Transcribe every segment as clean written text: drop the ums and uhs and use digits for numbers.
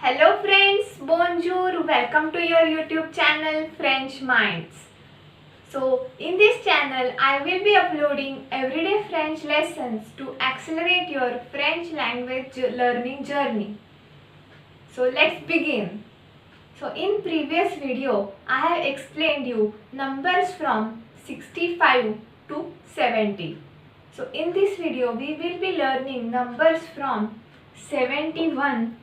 Hello friends, bonjour, welcome to your YouTube channel French Minds. So in this channel I will be uploading everyday French lessons to accelerate your French language learning journey. So let's begin. So in previous video I have explained you numbers from 65 to 70. So in this video we will be learning numbers from 71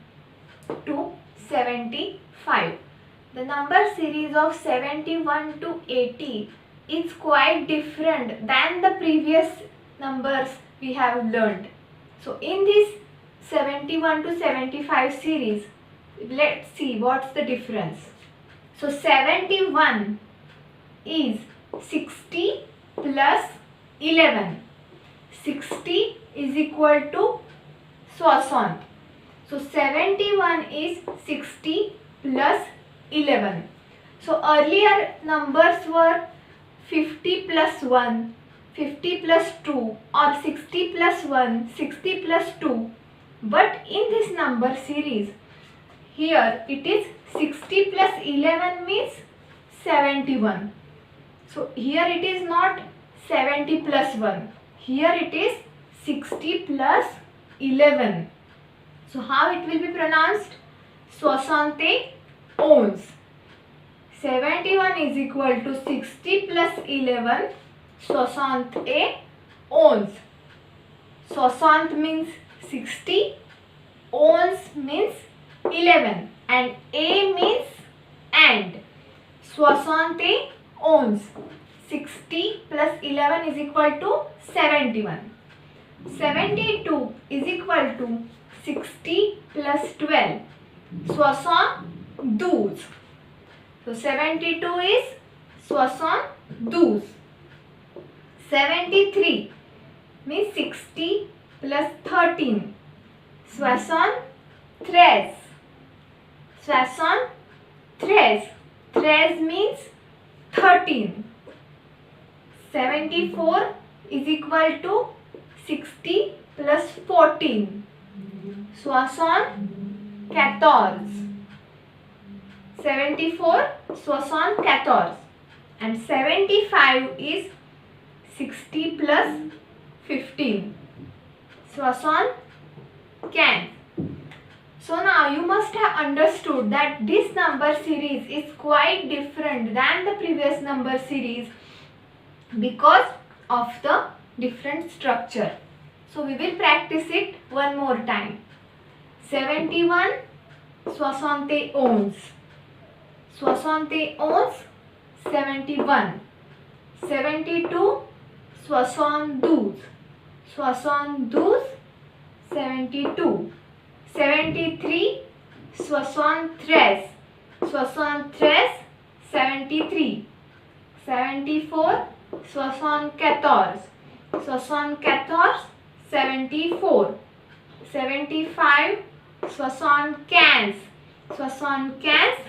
to 75. The number series of 71 to 80 is quite different than the previous numbers we have learned. So in this 71 to 75 series, let's see what's the difference. So 71 is 60 plus 11. 60 is equal to soixante. So 71 is 60 plus 11. So earlier numbers were 50 plus 1, 50 plus 2 or 60 plus 1, 60 plus 2. But in this number series, here it is 60 plus 11 means 71. So here it is not 70 plus 1. Here it is 60 plus 11. So how it will be pronounced? Soixante-douze. 71 is equal to 60 plus 11. Soixante-douze. Soixante means 60. Onze means 11. And A means and. Soixante-douze. 60 plus 11 is equal to 71. 72 is equal to 60 plus 12, soixante-douze. So 72 is soixante-douze. 73 means 60 plus 13, soixante-treize. Soixante-treize. Treize means 13. 74 is equal to 60 plus 14. Soixante-quatorze. 74, soixante-quatorze. And 75 is 60 plus 15. Soixante-quinze. So now you must have understood that this number series is quite different than the previous number series because of the different structure. So we will practice it one more time. 71, soixante-douze. Soixante-douze, 71. 72, soixante-douze. Soixante-douze, 72. 73, soixante-treize. Soixante-treize, 73. 74, soixante-quatorze. Soixante-quatorze, 74. 75, soixante-quinze. Soixante-quinze,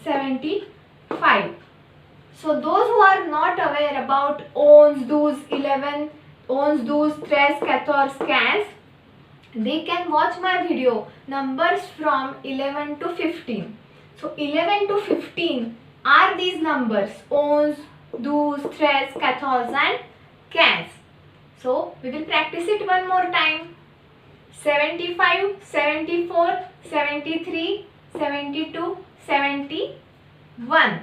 75. So those who are not aware about onze, douze, 11, onze, douze, treize, quatorze, quinze, they can watch my video numbers from 11 to 15. So 11 to 15 are these numbers onze, douze, treize, quatorze and quinze. So we will practice it one more time. 75, 74, 73, 72, 71.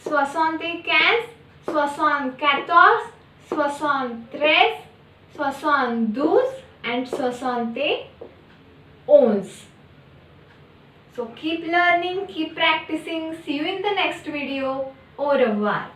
Soixante-quinze, soixante-quatorze, soixante-treize, soixante-douze and soixante-douze. So keep learning, keep practicing. See you in the next video. Au revoir.